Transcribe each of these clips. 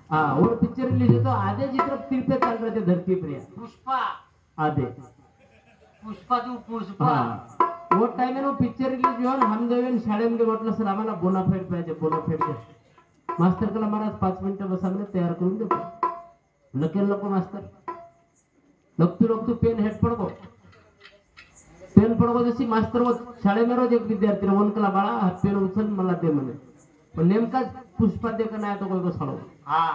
हाँ और picture release तो आधे चित्र तीर्थे चल रहे थे धरती पर पुष्पा आधे पुष्पा तू पुष्पा हाँ वो टाइम में पिक्चर रिलीज हुआ ना हम दोघे शाळेमध्ये म्हटलं सर आम्हाला बोनाफाईड पाहिजे बोनाफाईड मास्तर कला महाराज 5 मिनिटं बसा तयार करून देतो नकेल नको मास्तर लपतू पेन हेड पडको पेन पडको जशी मास्तर व शाळेमध्ये रोज एक विद्यार्थी वनकला बाळा हा पेन उचल मला दे म्हणे पण नेमका पुष्पा दे का नाही तो कोई को सालो हाँ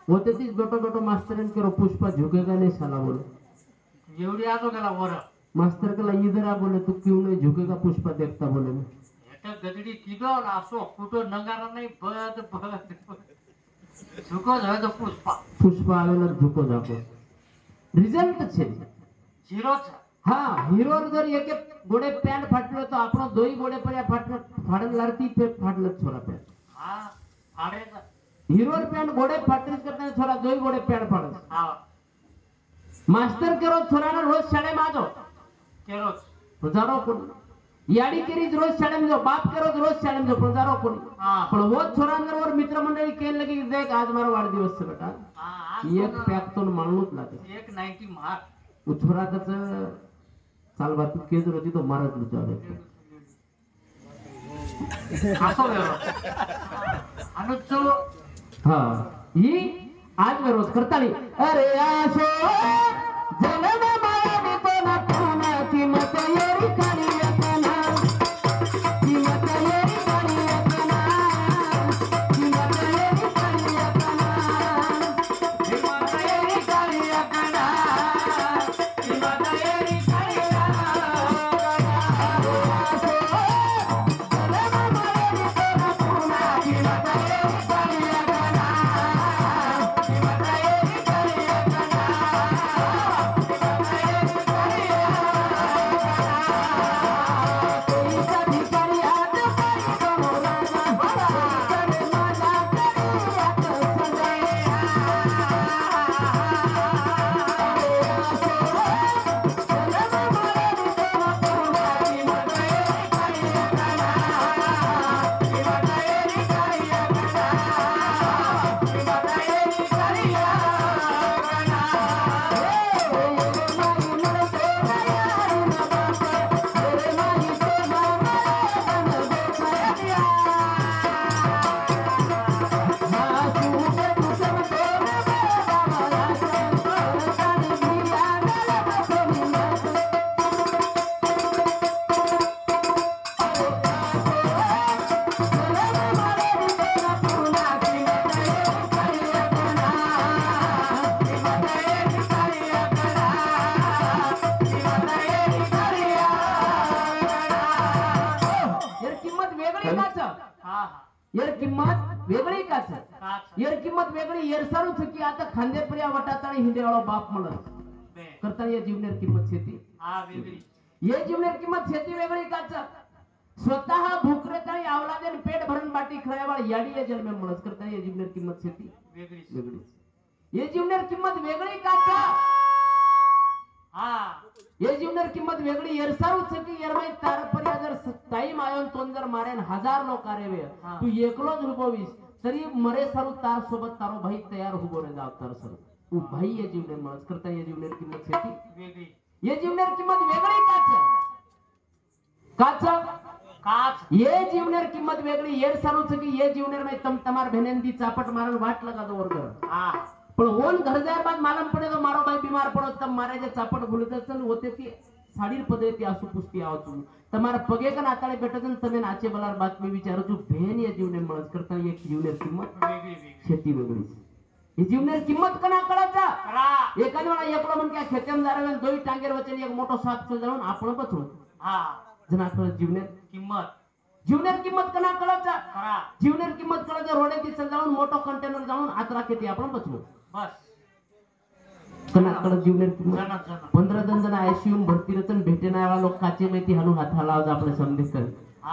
वो ते तीस बेटो बेटो मास्टर ने करो पुष्पा झुकेगा नहीं साला बोले एवढी आतो गेला वर मास्टर कला इधर आ बोले तू क्यों नहीं झुकेगा पुष्पा देखता बोले मैं एका गदडी किदो ना असो कुठो नगारा नाही बद झुको झाला तो पुष्पा पुष्पा आवेला झुको जाको रिझल्ट છે झिरो હા હીરો जर एक एक गोडे पॅन्ट फाटलो तो आपण दोई गोडे पर्या फाटलं फाडन लारती पे फाटलं छोरा पॅन्ट हाँ फाड़े हीरो पॅन्ट गोडे फाटरीच करताना छोरा दोई गोडे पॅन्ट फाडत हाँ मास्तर करो छोराना रोज शाळे माजो केरोच प्रजारो कोण याडी केरी रोज शाळे में जो बाप करो रोज शाळे में जो प्रजारो कोण हाँ पण वो छोरा अंदर वर मित्रमंडळी केन लगी देख आज मारा वाढदिवस છે बेटा हाँ एक पॅक तो माणूस लागे एक 90 मार उछोरा कच चाल बात केज रोजी तो मारत लुचावे असो वेरो अनुचो हा ही आज मैं रोज करता नहीं अरे आशो जन्म माया में तो ना पाना की मत येरी काली यतना की मत येरी काली यतना की मत येरी काली यतना की मत येरी काली यतना की मत येरी काली यार किंमत वेगळी का यार किंमत वेगळी येरसारू की आता खांदेपर्या वटाताळी हिंदेवाळो बाप म्हणत करता या जीवनेर किंमत शेती हाँ वेगळी ये जीवनेर किंमत शेती वेगळी का स्वतः भूकरेताळी आवलादेन पेट भरून बाटी खळेवाळ याडी या जन्मे म्हणत करता या जीवनेर किंमत शेती वेगळी वेगळी ये जीवनेर किंमत वेगळी का हाँ ये जीवनेर किंमत वेगळी येरसारू की येरमाई तारपर्या जर टाइम आयोन तोन जर मारेन 1000 लोक आरेवे तू एकलोच उभवीस तरी मरे सारू तार सोबत तारो भाई तयार उभो रे जाव तार सर तू भाई ये जीवनेर म्हणत करता ये जीवनेर किंमत शेती वेगळी ये जीवनेर किंमत वेगळी काच ये जीवनेर किंमत वेगळी येर सारू की ये जीवनेर में तम तमार बहनेंदी चापट मारन वाट लगा दो वर्ग हाँ पण ओन घर जाय बाद मालूम पड़े तो मारो भाई बीमार पड़ो तब मारे जे चापट भूलते चल होते ती साडीर पदे ती आसू पुस्ती आव तू તમારા પગે કન આતાળે બેઠો છે તમે નાચે બલાર બાતમી વિચારો છું ભેન એ જીવને મળસ કરતા એક જીવનેર કિંમત ખેતી વેગળી છે એ જીવનેર કિંમત કના કળાचा એકાદ વાળા એકલો મન કે ખેતમ જારવે દોઈ ટાંગેર વચ્ચે એક મોટો સાપ છે જાણો આપણો બચો હા જના કળ જીવનેર કિંમત કના કળાचा જીવનેર કિંમત કળાचा રોડે થી ચલ જાણો મોટો કન્ટેનર જાણો આત રાખે તી આપણો બચવો बस कना कळ जीवनेर किंमत 15 जण आयसीयू भरती रचन भेटे ना वाला लोक काचे माहिती हानु हात हलाव आपले संदेश कर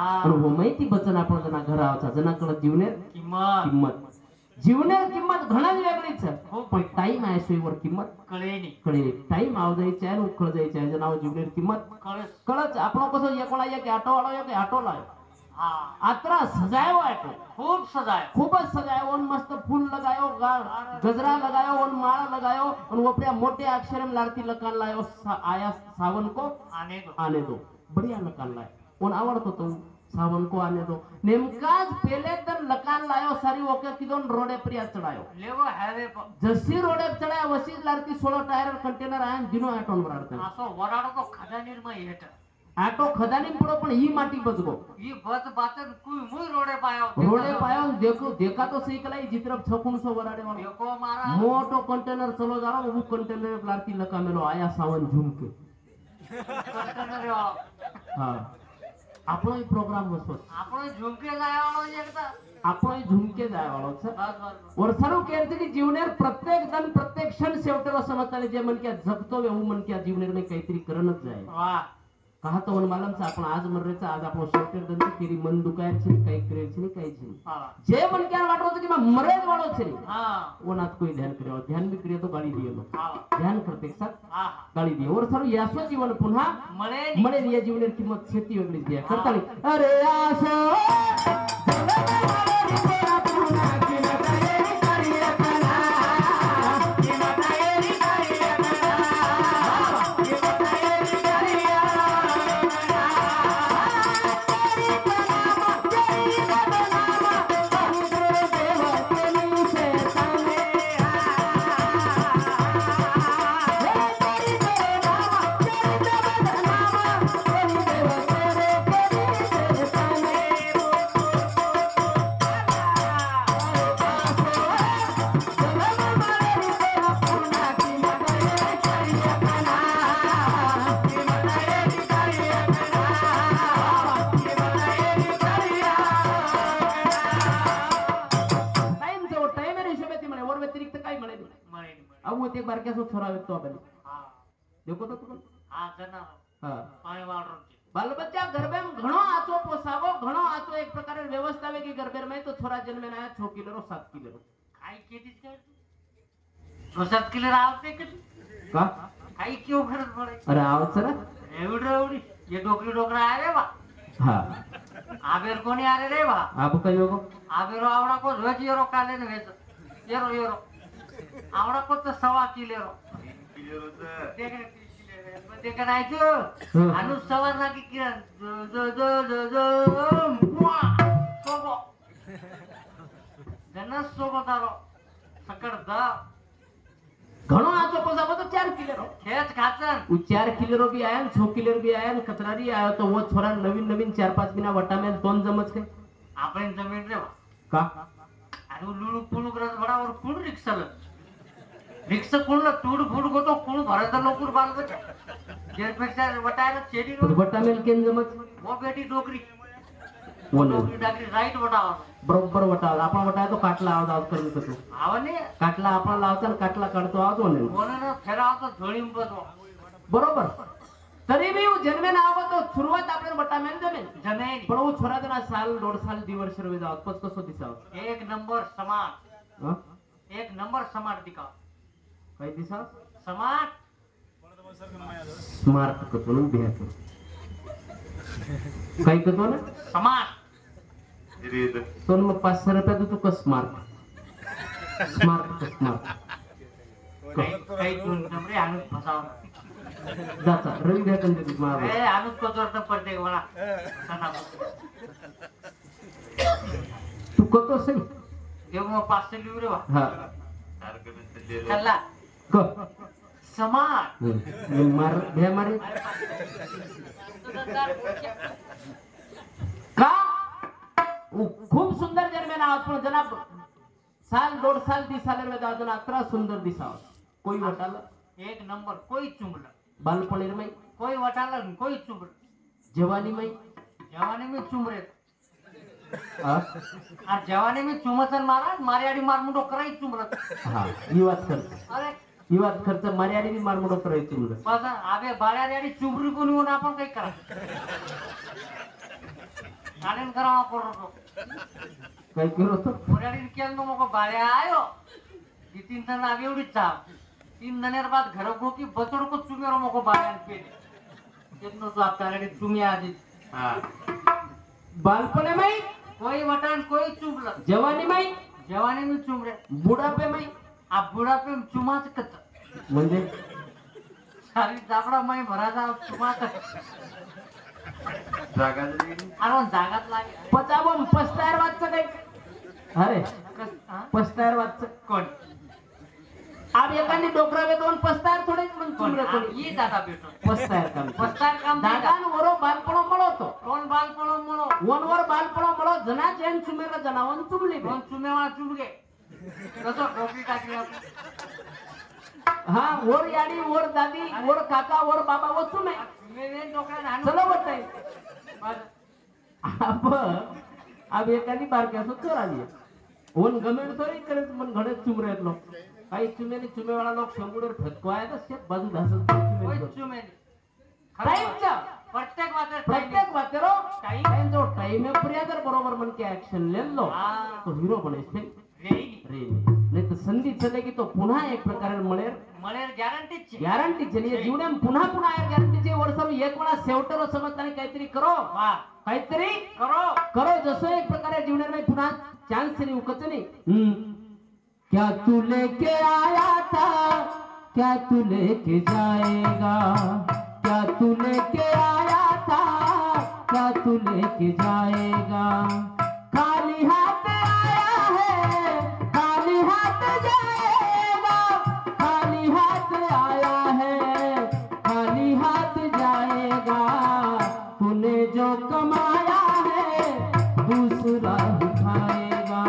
आणि हो माहिती बचन आपण जना घर आवचा जना कळ जीवनेर किंमत जीवनेर किंमत घणा वेगळीच हो पण टाइम आयसीयू वर किंमत कळे टाइम आव जायचे आहे उकळ जायचे आहे जना जीवनेर किंमत कळच आपण कसं एकोळा एक ऑटो वाला एक ऑटो लाय आत्रा सजायो ऑटो खूब सजायो मस्त फूल लगायो गजरा लगायो और माला लगायो और वो अपने मोटे अक्षर में लाड़ती लकान लायो आया सावन को आने दो बढ़िया लकान लाय और आवड़तो तो सावन को आने दो नेमकाज पहले दिन लकान लायो सारी ओके किदोन रोडे पर या चढ़ायो लेवो हायवे पर जशी रोडे पर चढ़ाया वशी लाड़ती 16 टायर कंटेनर आया दिनो आटोन वराडते आसो वराडो तो खजानीर में हेठ आटो खदानी पड़ो पण ही माटी बचगो ये बत बातन कोई मुई रोडे पायो रोडे पायो देखो देखा तो सही कलाई जी तरफ 600 वराडे वाला देखो मारा मोटो कंटेनर चलो जा रहा वो कंटेनर में लाड़ती लका मेलो आया सावन झूम के कंटेनर वाला हाँ આપણો ઈ પ્રોગ્રામ વસો આપણે ઝુમકે ગાયા વાળો એકતા આપણો ઈ ઝુમકે જાય વાળો છે બસ બસ वर्षानु कहते की जीवनेर प्रत्येक दिन प्रत्येक क्षण शेवटेरो समजताने जे मन क्या जगतो वे मन क्या जीवनेर में काहीतरी करणच जाय वाह कहा तो वन मालम से आपण आज मररेचा आज आपण शेवटेर दिन तेरी मन दुखायर છે काही करे છે काही છે હા जे मन क्या वाटो तो कि मैं मरे वाळो છે हां वो नात कोई ध्यान करे ध्यान भी करे तो गाली दियो हां ध्यान करते एक साथ हां गाली दियो और सर यासो जीवन पुन्हा मळे मळे या जीवनेर किंमत शेती वेगळीच द्या करताली अरे आसो एक बार कैसो छोरा व्यक्तो बने हां देखो तो तुम हां जना हां पाणी वाळरो बाल बच्चा गर्भे में घणो आचो पोसावो घणो आचो एक प्रकार व्यवस्था है कि गर्भे में तो छोरा जन्मे ना 6 किलो 7 किलो काय केदीच काय 7 किलो आवते किती का काय क्यों खरच पडे अरे आवच रे एवढी ये डोकरी डोकरा आले बा हां आबेर कोणी आले रे बा आप कहियो को आबेरो आवडा को रोज येरो काले ने वेच येरो येरो आवडा को तो 1.5 किलो देखा नाही तू अनु सवार ना की किरण जो जो जो जो बुआ सोबो जन सोबो तारो सकड़ दा घणो आचो पोसावो तो 4 किलो खेच खाचन वो 4 किलो भी आया 6 किलो भी आया कतरारी आया तो वो छोरा नवीन नवीन 4-5 बिना वटा में दोन जमच के आपण जमीन रे का अनु लुळू पुळू करत बडावर पुळ रिक्षाला रिक्षा कोण तूड फूड गोतो कोण भरत लोकुर बाल बच्चा जेल पेक्षा वटायला चेडी रो वटा में केन जमच वो बेटी डोकरी वो डोकरी डाकरी राईट वटावा बरोबर वटा आपण वटा तो काटला आवाज करून करतो आवने काटला आपण लावता आणि काटला काढतो आवाज होणे कोणाला फेराव तो झोळीम बसवा बरोबर तरी भी वो जन्मे ना आवा तो सुरुवात आपल्याला वटा में जमेन जमेन पण वो छोरा जना साल 1.5 साल 2 वर्ष रवे जाव पच कसो दिसाव एक नंबर समाट हां एक नंबर समाट दिखाव काय दिसाव समाट स्मार्ट कतो न बिया करो काय कतो ना समाट तो मग 500 रुपये तू का स्मार्ट स्मार्ट काही कोण नंबरे आणून फसाव जाता रवी द्या कंदे तू मार ए आणून को जोरत पडते मला सना तू कतो सही देव मग 500 लिव रे वा हां चला क समाट ये मार भे मारे का वो खूप सुंदर जन्मे ना पण जनाब साल 1.5 साल 30 साल में दादन अतरा सुंदर दिसाव कोई वटाला एक नंबर कोई चुंबला बालपणीर में कोई वटाला कोई चुंबल जवानी में जवानी में चुमरे हां आ जवानी में चुमचन मारा मारियाडी मारमुडो कराई चुमरत हां ही बात कर अरे ही बात खर्च मर्यादी भी मारमुडो करायची मुलं बस आबे बाळ्याडी चुबरी कोणी होऊन आपण काही करा कालेन करावा पडतो काय करू तो मोराडी केन तो मको बाळ्या आयो दी 3 जण आबे एवढी चाप 3 जणेर बाद घर गोकी बतड को चुमेरो मको बाळ्यान पेले केतनो तो आपल्याकडे चुमी आधी हां बालपणे में कोई वटान कोई चुबला जवानी में जवानी में चुमरे बुढ़ापे में आ बुढापे चुमाच कच म्हणजे सारी जाबडा माई भराचा चुमाच जागा अरे जागात लागे पचावम पस्तायर वाचचं काही अरे पस्तायर वाचचं कोण आप एखादी डोकरावे दोन पस्तायर थोडे मग कोण चुमरे कोणी ये दादा भेटो पस्तायर काम पस्तार काम दादान वरो बालपणो मळवतो कोण बाल पळो म्हणो वनवर बालपणो मळो जना जैन चुमेला जनावन चुमली बे. दोन चुमेवा चुमगे कसं टोपी टाकली आपण हा वर याडी वर दादी वर काका वर बाबा व चुमे चुमेवेन डोक्यात हाणून चला वाटतंय माझं अब एखादी बारकी असो चोर आली वन गमेड तरी करत मन घडत चुमरे आहेत लोक काही चुमेने चुमेवाला लोक शंभूवर फटकवायत असते बाजू घासत होय चुमे चुमेने टाईमच्या प्रत्येक वाचा प्रत्येक वातेरो टाइम जो टाइम प्रिया जर बरोबर मन के ऍक्शन लेलो हा. तो हिरो बनेस फिर रेडी रे नाही तर संधी चले की तो पुन्हा एक प्रकारे मळेर मळेर गॅरंटीच गॅरंटी चलिए जीवनात पुन्हा पुन्हा गॅरंटीचे वर्षाला एक वेळा सेवटर समजताना काहीतरी करो वा काहीतरी करो करो जसं एक प्रकारे जीवनात पुन्हा चान्स नाही उकच नाही क्या तू लेके आया था क्या तू लेके जाएगा क्या तू लेके आया था क्या तू लेके जाएगा खाली हाथ आया है खाली हाथ जाएगा खाली हाथ आया है खाली हाथ जाएगा तूने जो कमाया है दूसरा ही खाएगा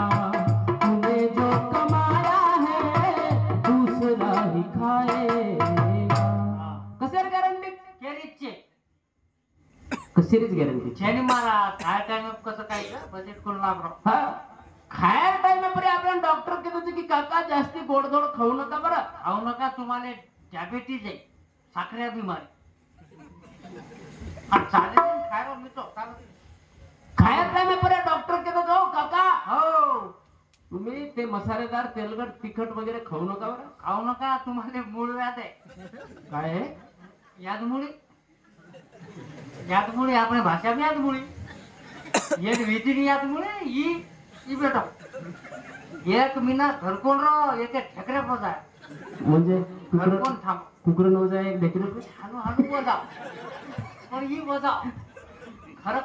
तूने जो कमाया है दूसरा ही खाएगा कसे गॅरंटी केरीचे कसेरीच गॅरंटी छेनी मारा काय टाइम कसं काय बजेट करून लागलो हा खायला टाइम परे आपण डॉक्टर कहते की काका जास्ती गोडधोड खाऊ नका बरं खाऊ नका तुम्हाला डायबिटीज आहे साखऱ्या बिमारी आणि चालेल खायला मिळतो खायला टाइम परे डॉक्टर कहते जाऊ काका हो तुम्ही ते मसालेदार तेलकट तिखट वगैरे खाऊ नका बरं खाऊ नका तुम्हाला मूळ व्याध आहे काय आहे? यादमुळी यादमुळी આપણે ભાષા में यादमुळी એક વિધિની यादमुळी ઈ બેટો એક મહિના ઘરકોણ રો એક ઠેકરે પોસાય म्हणजे ઘરકોણ થામ कुकर नऊ जाय एक ढेकरी रुपये. હાલો હાલો બોજા પણ ઈ બોજા ખર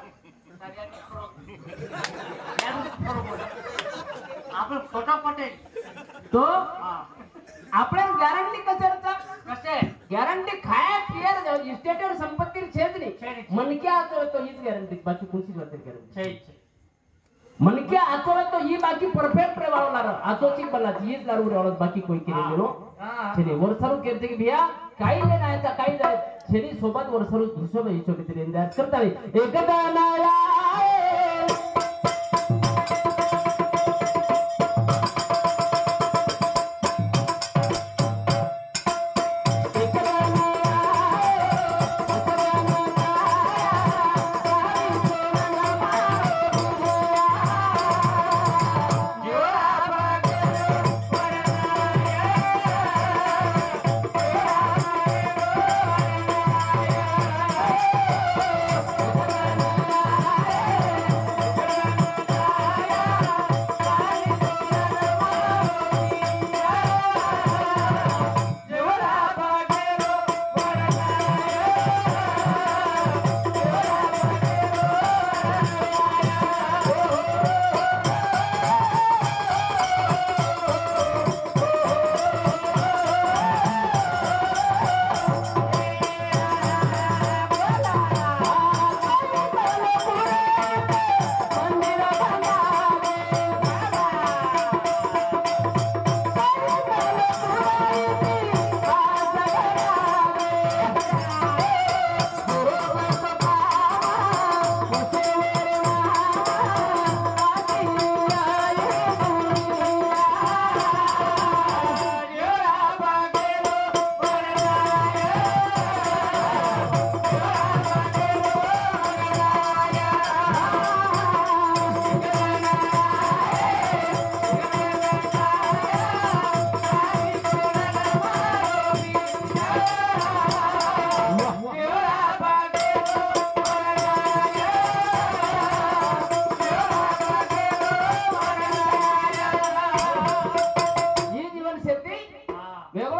આપણે ફોટો પટેલ तो હા આપણે ગેરंटी कशाचा કશે गॅरंटी खाय पियर इस्टेटवर संपत्ती छेद छेद नाही नाही. मनक्या आचो तो हीच गॅरंटी बाकी कोणतीच गॅरंटी છે છે मनक्या आचो तो ही बाकी परफेक्ट रे वाळणार आचोची बलाची हीच लारू रे वाळत बाकी कोई केले गेलो હા छेनी वर्षारू केलते की भिया काही नाही नायचा काही जाय छेनी सोबत वर्षारू दुसरं ही छोटी तरी इंदाज करता एकदा नाया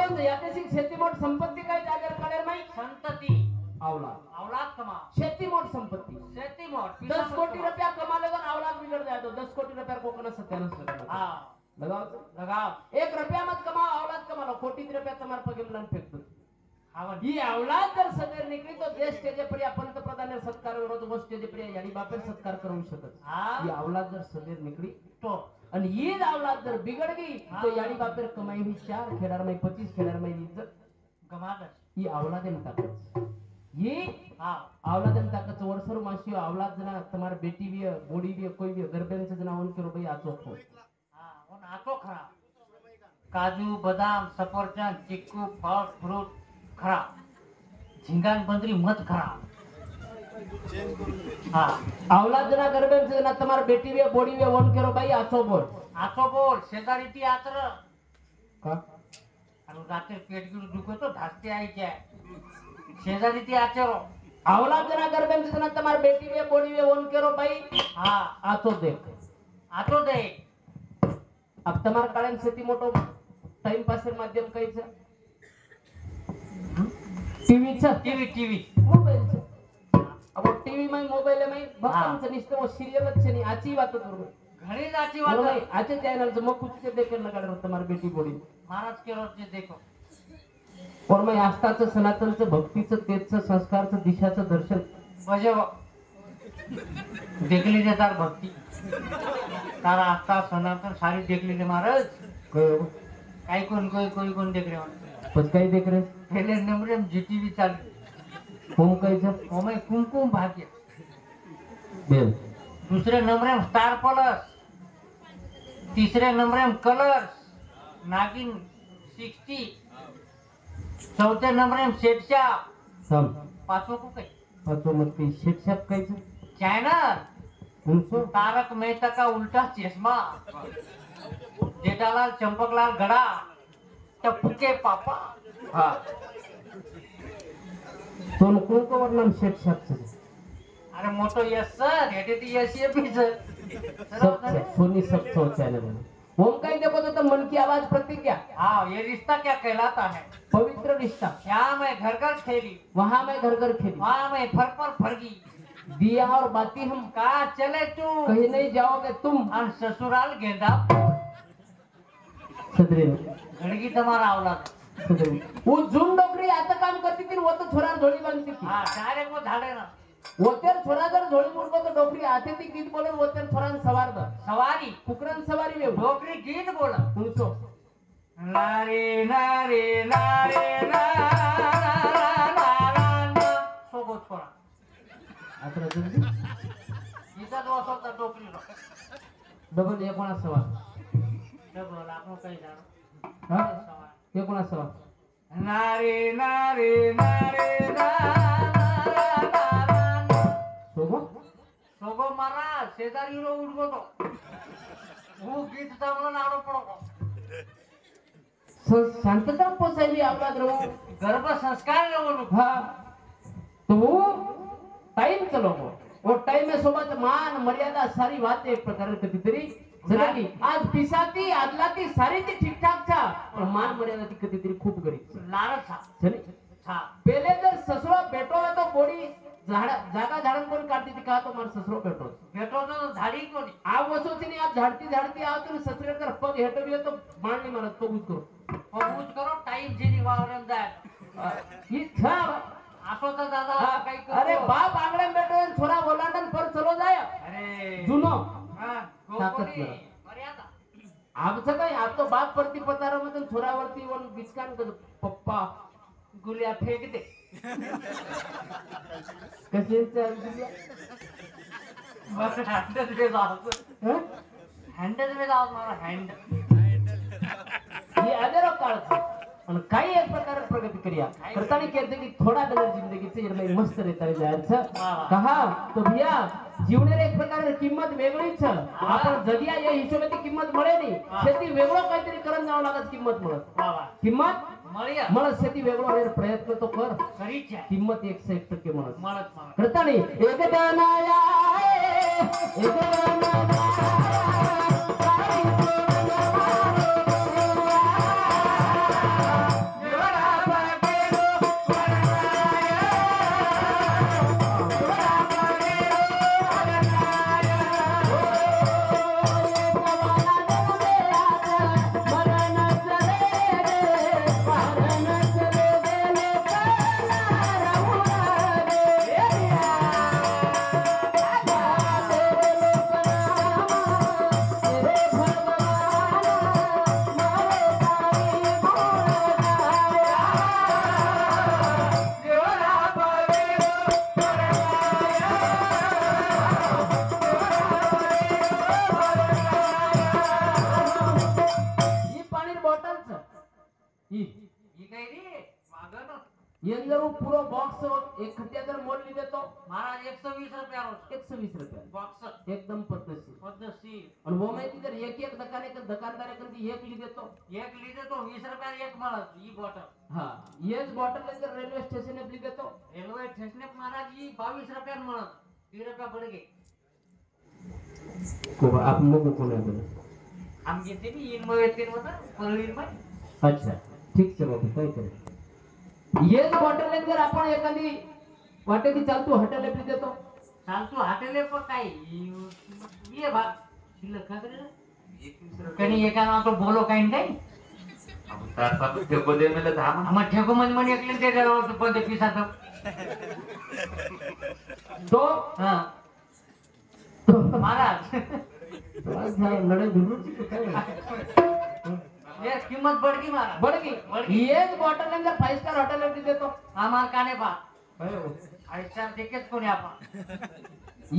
कोणचं याच्याशी शेती मोठ संपत्ती काय जागेवर काढेल माहित संतती अवलाद औलाद कमा शेती मोठ संपत्ती शेती मोठ 10 कोटी रुपया कमाले तर अवलाद बिगड़ जाए तो 10 कोटी रुपया कोकण सत्यानाश करना हा लगाओ लगाव 1 रुपया मत कमाओ अवलाद कमा लो कोटी रुपया तुम्हारे पगे मिलन फेंक दो हावन ये अवलाद जर सदैव निकली तो देश स्टेज पर या पंतप्रधान सत्कार विरोध वो स्टेज पर यानी बापेर सत्कार करू शकत हा ये अवलाद जर सदैव निकली तो आणि ये अवलाद जर बिगड़ गई तो यानी बापेर कमाई हुई 4 खेलाड़ में 25 खेलाड़ में इज्जत गमादस ये अवलाद ने ताकत ये हा अवलाद ने ताकत वर्षर मासी अवलाद जना तुम्हारे बेटी भी बोडी भी कोई भी गर्भेन से जना उनके रुपये आचो हो हा वो नाचो खरा काजू बदाम सफरचंद चिक्कू फळ फ्रूट खरा झिंगान बंदरी मत खरा हा अवलाद जना गर्भेन से जना तुम्हारे बेटी भी बोडी भी उनके रुपये आचो बोल शेजारी ती आतर का आणि रात्री पेट गिर दुखतो धास्ते आईच्या शेजारी ती आचरो अवलाद जना गर्भेन से जना तुम्हारे बेटी भी बोडी भी उनके रुपये हा आचो देख आचो दे अब तुम्हारे काळेन शेती मोठो टाइम पासेर माध्यम कायचं टीव्हीचं टीव्ही मोबाईलचं अब टीव्ही में मोबाईल में भक्तांचं निष्ठ वो सिरियलच नाही आची बात करू घरी जाची बरोबर वाट आहे आचे चॅनलचं मग कुछ ते देखेल ना काढ तुम्हारी बेटी बोडी महाराज के रोज देखो और मैं आस्थाचं सनातनचं भक्तीचं तेजचं संस्कारचं दिशाचं दर्शन बजे देखली रे तार भक्ती तारा आस्था सनातन सारी देखली रे महाराज कयो काही कोण देख रहे पच काही देख रे पहले नंबर में जीटीवी चालू होम कायचं ओमे कुमकुम भाग्य बेल दूसरे नंबर में स्टार प्लस तीसरे नंबर में कलर्स नागिन 60 चौथे नंबर में शेटशाप सम पाचवं को काही पाचो मत काही शेटशाप कायचं चैनल उनसो तारक मेहता का उल्टा चश्मा जेठालाल चंपकलाल गड़ा टप्पू के पापा हा तो कोण को वर्णन शेटशापचं अरे मोटो यस सर हेटे ती यस ये भी सर सबसे सोनी सबसे चैनल है होम कहीं देखो तो मन की आवाज प्रतिज्ञा हाँ ये रिश्ता क्या कहलाता है पवित्र रिश्ता यहाँ मैं घर घर खेली वहां मैं घर घर खेली वहाँ मैं फर पर फरगी दिया और बाती हम कहा चले तू कहीं नहीं जाओगे तुम और ससुराल गेंदा सदरीन घड़गी तुम्हारा औलाद सदरीन वो जून डोकरी आता काम करती थी वो तो छोरा झोली बांधती थी हाँ डायरेक्ट वो झाड़े ना वो तेर छोरा जर झोली मुड़को तो डोकरी आते थी गीत बोलो वो तेर छोरान सवार द सवारी कुकरन सवारी में डोकरी गीत बोला उनसो नारे नारे नारे नारा सोगो छोरा आता जल्दी इथं जो असो तर डोकरी डबल एक कोणा सवार बोला आपण काही जाणं हा सवार एक कोणा सवार नारे नारे नारे सोगो सोगो महाराज शेजारी रो उठगो तो હું ગીત સાંભળો નાડો પડો शांतता पोसायली अवलाद रो ગર્ભ સંસ્કાર લેવાનું हाँ तो वो टाइम चलो वो टाइम में सोबत मान मर्यादा सारी बातें एक प्रकार कधीतरी जगाली आज पिसाती आदलाती सारी ती ठीक ठाक था पण मान मर्यादा ती कधीतरी खूप गरीब લારજ છા चली છા पहले जर ससुरा बैठो है तो बोडी जागा झाड़न कोण काढती थी कहा तो मार ससुरो बैठो બેઠો તો ધાડી કોની आ वसो थी नहीं आप झाड़ती झाड़ती आओ तो ससुरे कर पग हेटो भी तो मान नहीं मारत पगूच करो પગુજ કરો ટાઈમ જેની વાવરમ જાય ये था આસો તો દાદા हाँ, કઈ अरे बाप आंगणे में बैठो है छोरा बोलांडन पर चलो जाए अरे जुनो हा ताकद गोकोनी करा. मर्यादा आमचं काय आप तो बाप परती पतारा मधून छोरावरती वन बिचकान कर पप्पा गुलिया फेक दे कसे गुलिया बस हँडल में जाओ हं? हँडल में जाओ मारा हँड ये अधेरो काळ पण काही एक प्रकार प्रगती करिया करताना कहते की थोड़ा दिल जिंदगी से इरलाई मस्त रहता है जायचं कहा तो भैया जीवनाला एक प्रकार किंमत वेगळीच आपण जगिया या हिशोबाने ती किंमत मिळे नाही शेती वेगळं काहीतरी करून जावं लागत किंमत मिळत बाबा किंमत મળ્યા मला शेती वेगळं होण्याचा प्रयत्न तो कर કરી છે किंमत 101% म्हणत મળત મળત करताना एक दनाया एक दनाया ही काय रे वागण जर पूरा बॉक्स एक खटिया जर मोल ली देतो महाराज 120 रुपया रोज 120 रुपये बॉक्स एकदम पद्धतशीर पद्धतशीर आणि वो माहिती जर एक दुकानदार एक ली देतो एक लीटर तो 20 रुपया एक मिळत ही बॉटल हा येच बॉटल जर रेल्वे स्टेशन ली देतो रेल्वे स्टेशन महाराज ही 22 रुपया मिळत 3 रुपया बडगे आप मग कोण आहे बरं हम घेते भी इन में येते होता पळीन में अच्छा ठीक से बाबू काय करे येच बॉटल जर आपण एखादी वाटेली चालतो हॉटेल ली देतो चालतो हॉटेल पर काय ये बा शिल्लक का करे कनी एका ना तो बोलो काही नाही ठेको दे मला 10 आम्हा ठेको मन एकले ते जवळ पण ते पिसाचं तो हा महाराज लढाई धुरूची काय ये किंमत बडगी महाराज बडगी येच बॉटल जर 5 स्टार हॉटेल ली देतो आम्हाला काने बा ऐसा देखेच कोणी आपण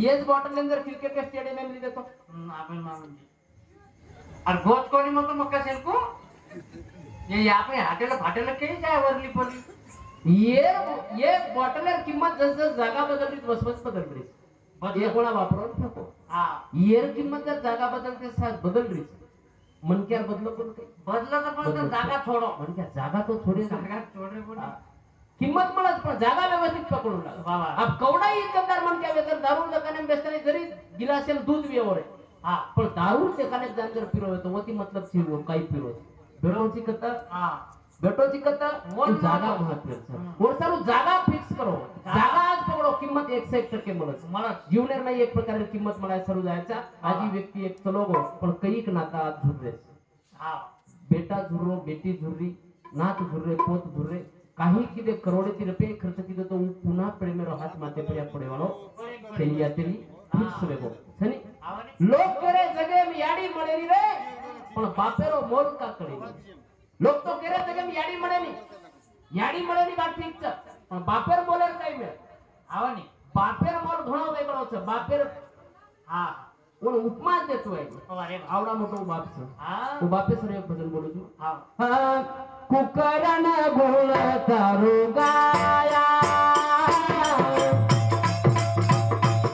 येच बॉटल जर क्रिकेट स्टेडियम ली देतो आपण म्हणजे और गोच कोणी मग कसेल को ये आपण हॉटेल फाटेल काही काय वरली पडली ये बॉटल किंमत जस जागा बदलली वसवस बदलली हे कोणा वापरून फेको हा येर किंमत जर जागा बदलते बदलली मनक्यार बदलो पण काही बदलं तर पण जागा छोडो मनक्या जागा तो थोडी जागा छोडे पण किंमत म्हणत पण जागा व्यवस्थित पकडून टाक बाबा अब कवडा इज्जतदार मनक्या जर दारू दुकाने बेचताना जरी गिलासेल दूध व्यवहार आहे हा पण दारू दुकाने जाण जर फिरव तो वती मतलब फिरव काही फिरव बेटोची कथा हा बेटोची कथा वन जागा महत्व. महत्वाचं और सारू जागा फिक्स करो जागा आज पकडो किंमत 101% म्हणत मला जीवनार नाही एक प्रकारे किंमत म्हणाय सरू जायचा आजी व्यक्ती एक चलोगो पण कैक नाता झुररे हा बेटा झुर्रो बेटी झुर्री नात झुर्रे पोत झुर्रे काही किती करोडे रुपये खर्च किती तो पुन्हा प्रेमेरो हात माते पर्या पडेवानो तेली यातेली फिक्स रेगो सनी आवने लोक करे जगे में याडी मळेली रे पण बापेरो मोल का कळे लोक तो करे जगे में याडी मळेली बात ठीक छ पण बापेर मोलेर काय मिळ आवने बापेर मोल घणो वेगळो छ बापेर हा कोण उपमा देतो आहे अरे आवडा मोठो बाप छ हा तो बापे सर एक भजन बोलू છું हा कुकरन गुण तारो गाया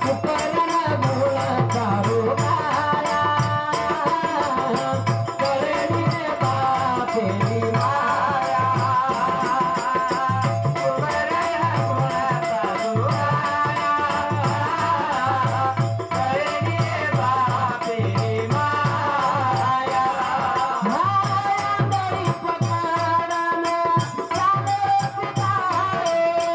कुकरन गुण तारो गाया करणी बापेरी माया कुकरन गुण तारो गाया करणी बापेरी माया माया दरी पकारन सारे सितारे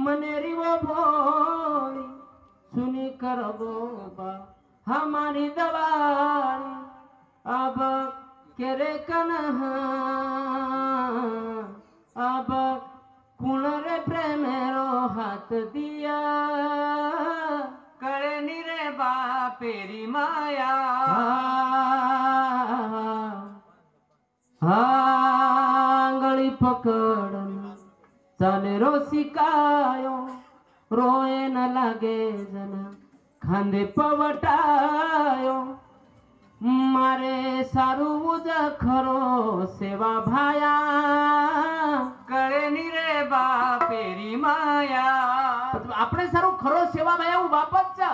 मनेरी वो भोली सुनी कर गोबा हमारी दवारी अब केरे कन्हा अब कुण रे प्रेमेरो हाथ दिया कळेनी रे बापेरी माया आंगळी पकडन चाले रो शिकायो रोए न लागे जन खांदे पवटायो मारे सारू खरो सेवा भाया कळेनी रे बापेरी माया આપણે સારું ખરો સેવા ભાયા હું બાપ જ છે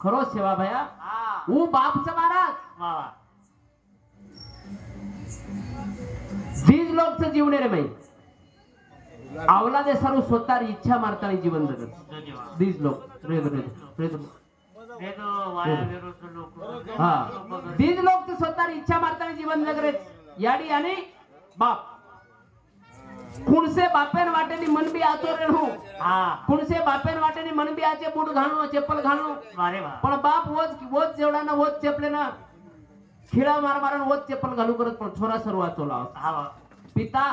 ખરો સેવા ભાયા હું બાપ છે મારા बीज लोक जीवने रे बाई आवलादे सारू स्वतःची इच्छा मारताना जीवन जगत बीज लोक हा बीज लोक स्वतःची इच्छा मारताना जीवन जगरे याडी आणि बाप कुणसे बापेन वाटेनी मन बी आचो रे हो कुणसे बापेन वाटेनी मन बी आचे बूट घालणं चप्पल घालणं पण बाप वोच जेवढा ना वोच चपले ना खिळा मार मारण वोच चप्पल घालू करत पण छोरा सर्व चोला पिता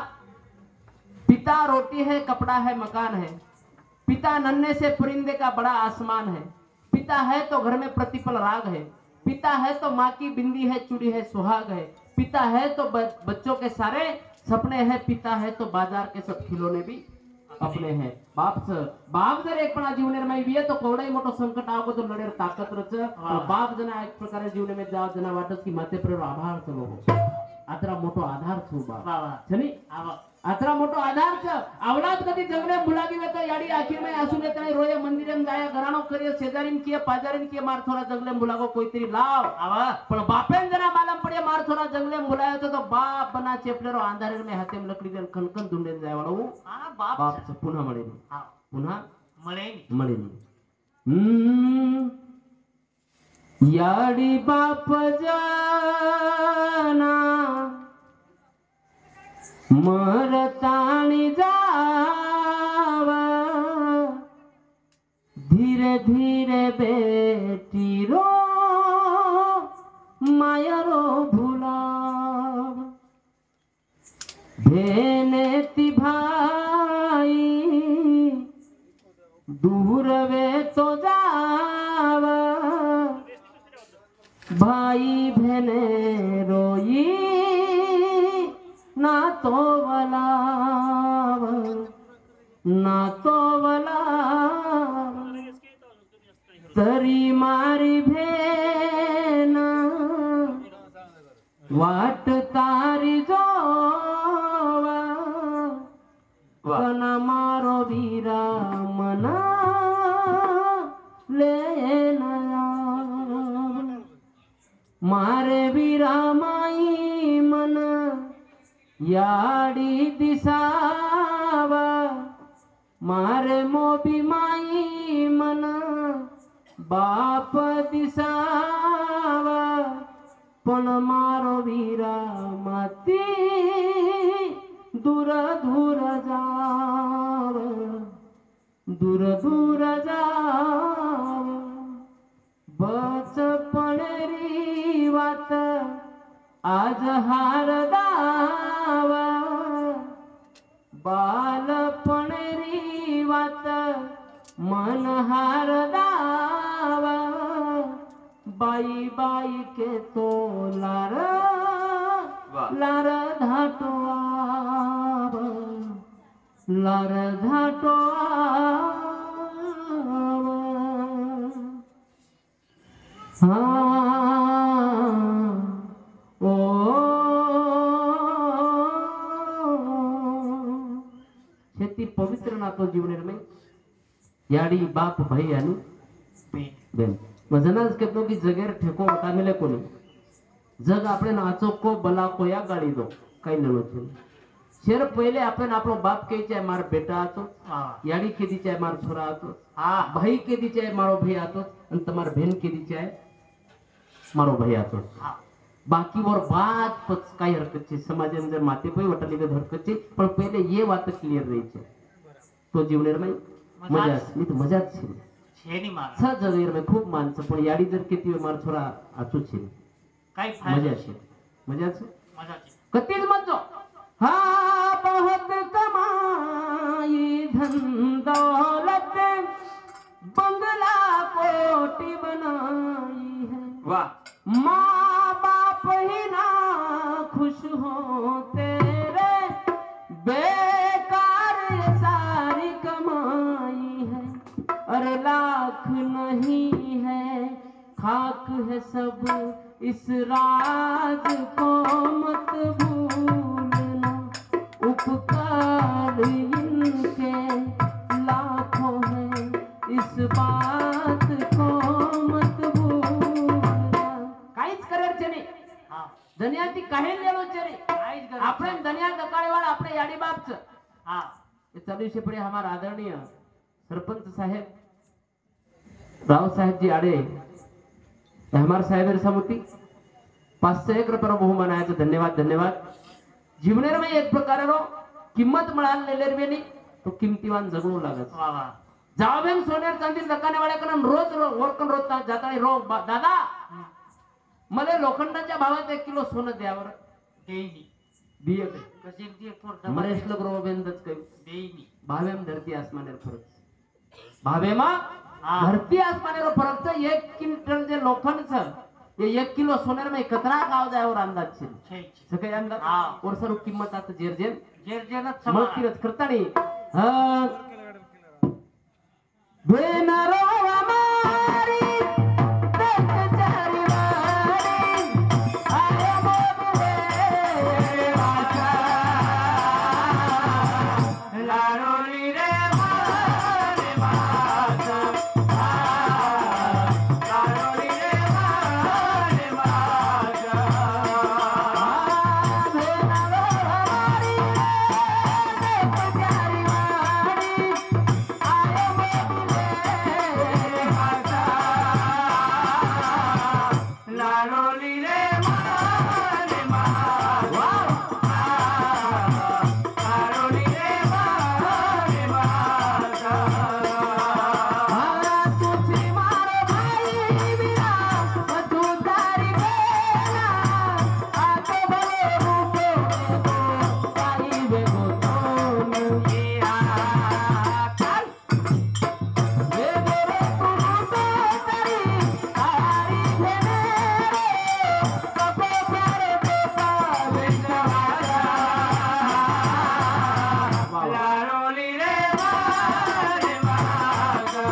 पिता रोटी है कपड़ा है मकान है पिता नन्हे से परिंदे का बड़ा आसमान है पिता है तो घर में प्रतिपल राग है पिता है तो माँ की बिंदी है चूड़ी है सुहाग है पिता है तो बच्चों के सारे सपने हैं पिता है तो बाजार के सब खिलौने भी अपने हैं बाप जर एक पण जीवनेर बी तो कोवडाही मोठो संकट आवो तो लढेर ताकद रच बाप जना एक प्रकारे जीवने में जाव जना वाटत की माते प्रेर आभार चलो आतरा मोठो आधार छु बाप छनी आतरा मोठो आधार छ औलाद कधी जंगले बुलागी वेतो याडी आखिर में आसू ने तणे रोये मंदिरेम जाया घराणो करियो शेजारीन किए पाजारीन किए मार थोड़ा जंगले बुलागो कोई तरी लाव पण बापेन जना मालम पड़े मार थोड़ा जंगले बुलायो तो बाप बना चेपलेरो अंधारे में हातेम लकड़ी देन खनखन दुंडे जाय वाळो बाप छ पुन्हा मळेनी पुन्हा मळेनी याडी बाप जना मरताणी जावा धीरे धीरे बेटी रो मायरो भुलाव भेनेती भाई दूर वे तो जावा भाई भेने रोई ना तो वलाव तरी मारी भेन वाट तारी जोवा कना मारो वीरा मना ले नया मारे वीरा माई मन याडी दिसावा मारे मोबी माई मन बाप दिसावा पण मारो वीरा माती दूर दूर जाव दूर दूर जाव बचपणेरी वात आज हार दावा बालपणेरी वात मन हार दावा बाई बाई के तो लार लार धाटोआव लार धाटोआव ओ शेती पवित्र नातो जीवनेर में याडी बाप भाई आणि बेन मजनाच केतो की जगेर ठेको कामेले कोणी जग આપણે નાચો કો બલા કો या ગાડી દો કઈ નનો છે શેર पहिले आपण આપણો બાપ કહે છે માર બેટા હતો याडी કે દી છે માર છોરા હતો ભાઈ કે દી છે મારો ભાઈ હતો અને તમાર બહેન કે દી છે મારો ભાઈ હતો बाकीवर बात काही हरकत છે સમાજે અંદર માથે કોઈ વટાલી હરકત છે પણ पहिले ये વાત ક્લિયર રહી છે તો જીવનેર માં મજા ની તો મજા જ છે છે ની મારા છ જવીર મેં ખૂબ માનસ પણ યાડી જર કેતી હોય મારા છોરા આચું છે કઈ ફાયદો મજા છે મજા છે મજા છે કતી જ મજો हाँ बहुत कमाई धन दौलत बंगला कोटी बनाई है વાહ माँ बाप ही ना खुश होते रे बेकार ये सारी कमाई है अरे लाख नहीं है खाक है सब इस राज को मत भूलना उपकार इनके लाखों है इस बात को मत भूलना काहीच करायचं છે નહીં હા દુનિયાથી કાંઈ લેવું છે નહીં કાઈ જ કરે આપણે દુનિયા દકાળેવાળા આપણે યાડી બાપ છે હા એ ચાલુ છે પડે हमारा आदरणीय सरपंच साहेब राव साहेब जी आडे हमारे साहेब समिति 501 रुपये बहुमान आहे धन्यवाद धन्यवाद जीवनेर में एक प्रकारेनो किंमत मिळालेली तो किमतीवान जगणू लागत वा वा जावेन सोनेर चांदी दकाने वाल्या कडून रोज वरकन रोज जाता रो दादा मला लोखंडाच्या भावात 1 किलो सोनं द्यावर देईनी दिए कशी दे पोर मरेश लोक रो बेंदच काही देईनी भावेम धरती आसमानेर फरक भावेमा हा. धरती आसमानेर फरक छ 1 क्विंटल जे लोखंड छ ये 1 किलो सोनेर में कतरा गाव जायवर अंदाज छे છે सगळे अंदाज हा. वर्षानु किंमत आता जेरजेर જેરજેરच मग समाना किरच करतानी द्वेनरो अमारी देख चारी वारी आरे मोरे वाचा लाडोली रे मारे वाचा लाडोली रे मारे वाचा द्वेनरो अमारी देख चारी वारी आरे मोरे वाचा लाडोली रे मारे वाचा लाडोली रे मारे वाचा तुझी मार भाई विरा तू तारी बेना आतो भले रूपे को पाई बेगो तो मुया चल वे गोरे तू रूपे तारी तारी भेने सबो प्यारे बेटा बेचारा लाडोली रे मारे वाचा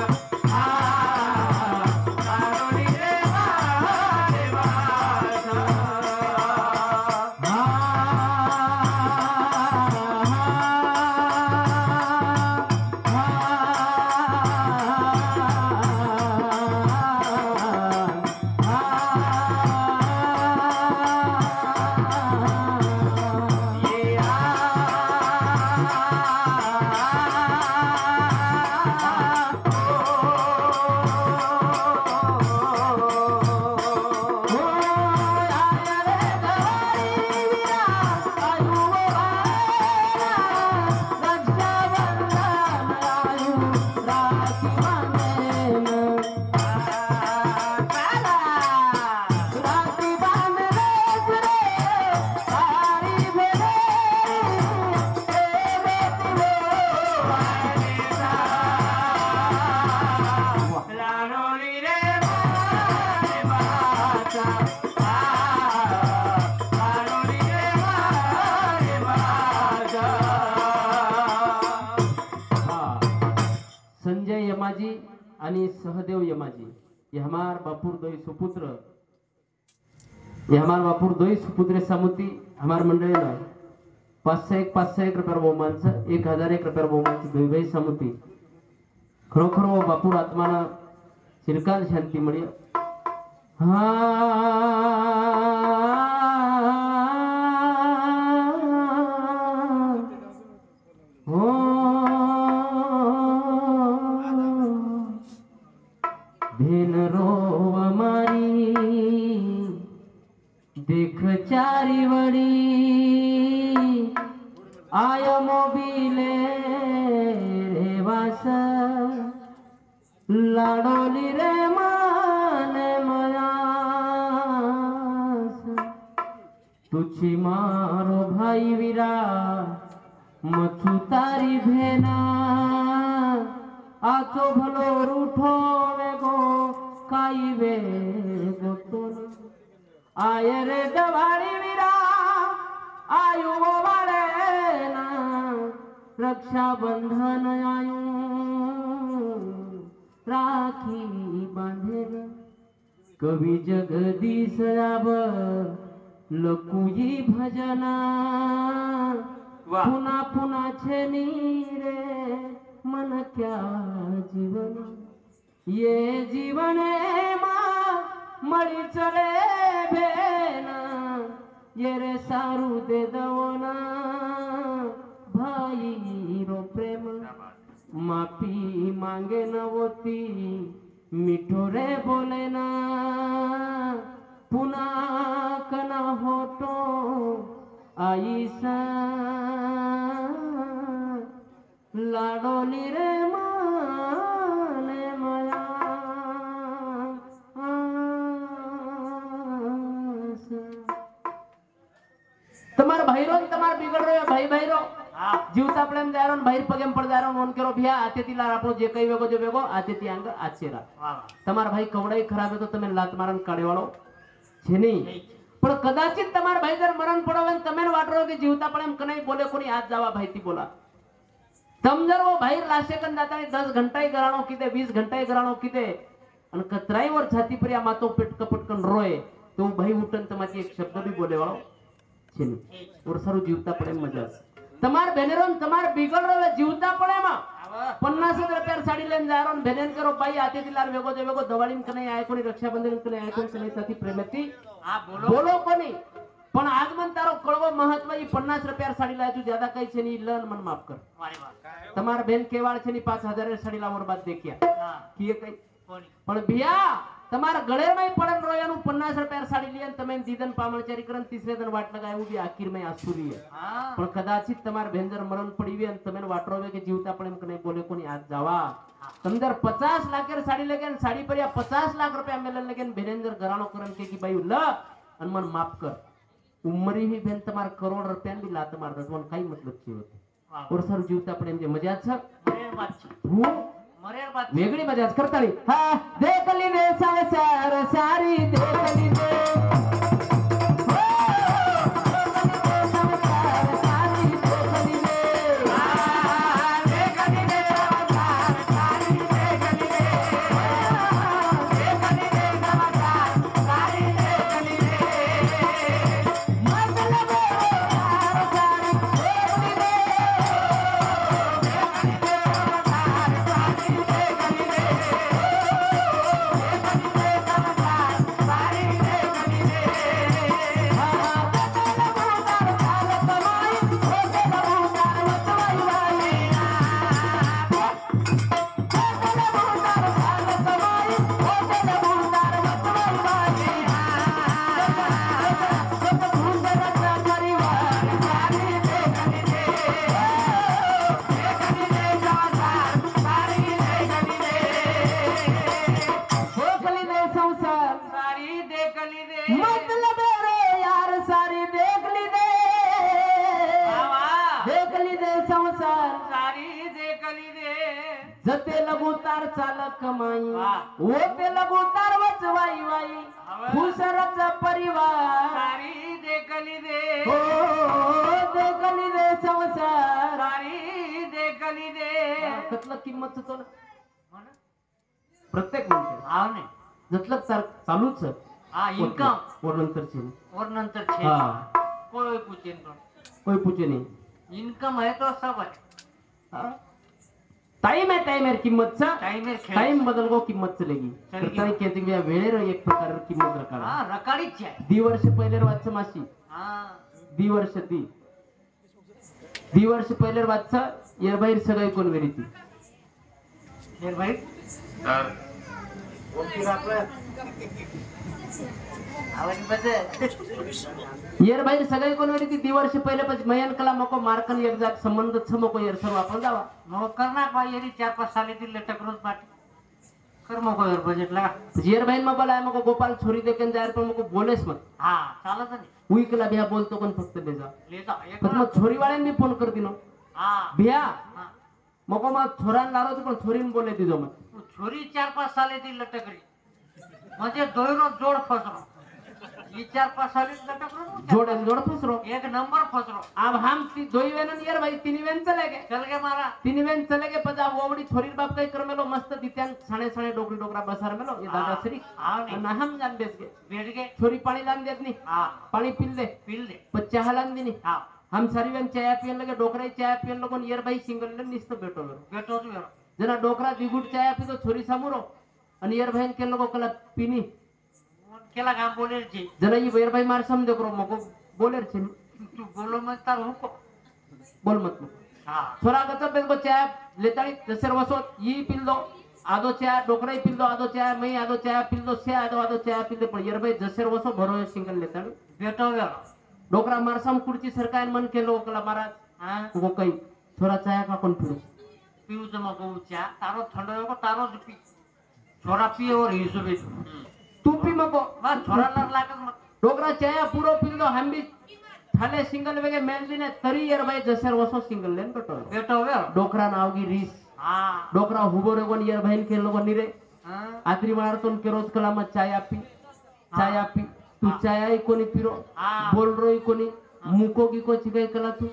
लाडोली रे मारे वाचा लाडोली रे मारे वाचा लाडोली रे मारे वाचा संजय यमाजी आणि सहदेव यमाजी ये हमार बापूर दोई सुपुत्र ये हमार बापूर दोई सुपुत्र समिति हमार मंडळी ना 501 रुपये बहुमानचं 1001 रुपये बहुमानची दोई समिति खरोखर वो बापूर आत्माना चिरकाल शांती मळी भेन रो अमारी देख चारी वडी आय मोबिले रे वासा लाडोली रे माने मयास तुझी मारो भाई वीरा मछू तारी भेना आचो भलो रूठो वेगो काई वेगो तोन आये रे दवाड़ी वीरा आयु वो वाले ना रक्षा बंधन आयु राखी बांधेल कवी जगदीश आब लकुई भजना वाह. पुन्हा पुन्हा छेनी रे मन क्या जीवन ये जीवन मળી ચરે બેના ये रे सारू दे दवना भाई रो प्रेम माफी मांगे नवती मिठो रे बोले ना पुन्हा कना होतो आईसा लाडोली रे माने मया તમારા ભાઈરો ને તમારા બિગડ રહ્યો ભાઈ ભાઈરો હા જીવતા પ્રેમ દારો ને ભાઈ પગેમ પડ દારો ઓન કરો ભિયા આતેથી લાર આપણો જે કઈ વેગો જો વેગો આતેથી આંગ આચેરા વાહ તમારા ભાઈ કવડાઈ ખરાબ હે તો તમે લાત મારન કાઢે વાળો છે નહીં પણ કદાચિત તમારા ભાઈ જર મરણ પડો ને તમે વાટરો કે જીવતા પ્રેમ કનઈ બોલે કોની હાથ જાવા ભાઈ થી બોલા સમજર વો ભાઈ લાશે કન દાતા 10 ઘંટાઈ ગરાણો કીધે 20 ઘંટાઈ ગરાણો કીધે અને કતરાઈ વર છાતી પર આ માતો પેટ કપટકન રોય તો ભાઈ ઉઠન તમારી એક શબ્દ બી બોલે વાળો છે નહીં ઓર સારું જીવતા પડે મજા તમાર બેનેરો ને તમાર બિગડ રહ્યો જીવતા પડે માં 50 રૂપિયા સાડી લઈને જારો ને બેનેન કરો ભાઈ આતેથી લાર વેગો જે વેગો દવાડી ને કને આય કોની રક્ષાબંધન કને આય કોની કને સાથી પ્રેમથી હા બોલો બોલો કોની પણ આગમન તારો કળવો મહત્વ ઈ 50 રૂપિયા સાડી લાય તું જ્યાદા કઈ છે ની લન મન માફ કર મારી વાત તમાર બેન કેવાળ છે ની 5000 સાડી લાવર બાદ દેખ્યા હા કીએ કઈ કોની પણ ભિયા તમારા ગળેમાં પડન રોયાનું 50 રૂપિયા સાડી લીએ તમે દીદન પામણચારી કરન તીસરે દન વાટ લગાવ્યું બી આખીરમાં આંસુ લીએ હા પણ કદાચિત તમાર ભેંજર મરણ પડી વે અને તમે વાટરો વે કે જીવતા પણ એમ કને બોલે કોની હાથ જાવા તમદર 50 લાખ સાડી લગે ને સાડી પર 50 લાખ રૂપિયા મેલન લગે ને ભેંજર ઘરાણો કરન કે ભાઈ લ અને મન માફ કર ઉમરી ही બેન તમાર કરોડ રૂપિયા બી લાત માર દસવન કઈ મતલબ છે વાહ ઓર સર જીવતા પણ એમ જે મજા છે મરેર વાત છે હું મરેર વાત છે વેગળી મજા કરતાળી હા દેખ લીધે સંસાર સારી દેખ લીધે સારી દેખ લીધે मतलब रे यार सारी देख ली दे વાહ વાહ देख ली दे संसार સારી દેખ લીધે जते लगू तार चालक कमाई वाह. होते लगू तार वचवाई वाई હવે. खुश रच परिवार સારી દેખ લીધે हो देख ली दे संसार સારી દેખ લીધે કેટલા કિંમत છે તો ને? મને? प्रत्येक म्हणते આવ ને जतलं चालूच आहे હા ઇન્કમ वर नंतर છે और नंतर છે हा કોઈ પૂછે નહીં कोई पूछे नहीं ઇન્કમ હે તો सब है हाँ? टाइम है टाइम है किंमत चा टाइम है खेळ टाइम बदल गो किंमत चलेगी चलेगी. तर ताई कहते की वेळेर एक प्रकार किंमत रकाडा હા રકાડી જ છે दी वर्ष पहिले वाच माशी હા दी वर्ष पहिले वाच या बाहेर सगळे कोण वेरीती शेर भाई तर बोलती आपलं आवाज बदल येर बाहेर सगळे कोण वेळी ती दिवर्ष पहिले पण मयन कला मको मार्कन एक जात संबंध छमको येर सर्व आपण जावा मग करणार पाहिजे 4-5 साले ती लटक रोज पाठी कर मग बजेट लगा येर बाहेर मग बोला मको गोपाल छोरी देकन जायर पण मको बोलेस मत हा चालत नाही उईकला बिया बोलतो पण फक्त बेजा ले जा एक पण मग छोरी वाळ्यांनी फोन करती नो हा बिया हा. मको मग छोरान लारो पण छोरीन बोले तिजो मत तू छोरी 4-5 साले ती लटकरी म्हणजे दोयरो जोड फसरो ही 4-5 साले लटकरो जोड़ जोड़ फसरो एक नंबर फसरो अब हम दोई वेन यार भाई तीन वेन चले गए चल के मारा तीन वेन चले गए पजा ओवडी छोरी बाप काही कर मेलो मस्त दित्यान साणे साणे डोकरी डोकरा बसार मेलो ये दादा श्री हाँ नहीं ना हम जान बेस गए बैठ गए छोरी पानी लान देत नहीं हाँ पानी पील दे पील दे पच्चा हलान दी नहीं हाँ हम सारी वेन चाय पियन लगे डोकरा चाय पियन लोगों यार भाई सिंगल ले निस्त बेटो बैठो तू यार जना डोकरा दिगुट चाय पी तो छोरी सामुरो आणि यार भाई के लोगों कला पीनी केला काम बोले जी जना ये यार भाई मार समझो करो मको बोले छे तू बोलो मत तार हुको बोल मत हाँ छोरा गचा बेस को चाय लेताड़ी जसर वसो ये पिल दो आदो चाय डोकरा पिल दो आदो चाय मैं आदो चाय पिल दो से आदो चाय पिल दो पण यार भाई जसर वसो भरो सिंगल लेताड़ी बैठो यार डोकरा मारसम कुर्ची सरकार मन के लोग कला महाराज हाँ वो कई छोरा चाय का कोण पिलो पीऊ तो मको चा तारो ठंडो को तारो पी छोरा पिए और हिसाबे तू पी मको बस छोरा लग लागत मत डोकरा चाय पूरो पिल दो हम भी थाले सिंगल वेगे मेल दिने तरी यार भाई जसर वसो सिंगल लेन कटो बैठो यार डोकरा नावगी रीस हाँ डोकरा हुबो रे कोण यार भाई के लोग निरे हाँ आत्री मारतोन के रोज कला मत चाय आपी तू चाय आई कोणी पिरो हाँ बोल रोई कोणी मुको की को चिकाई कला तू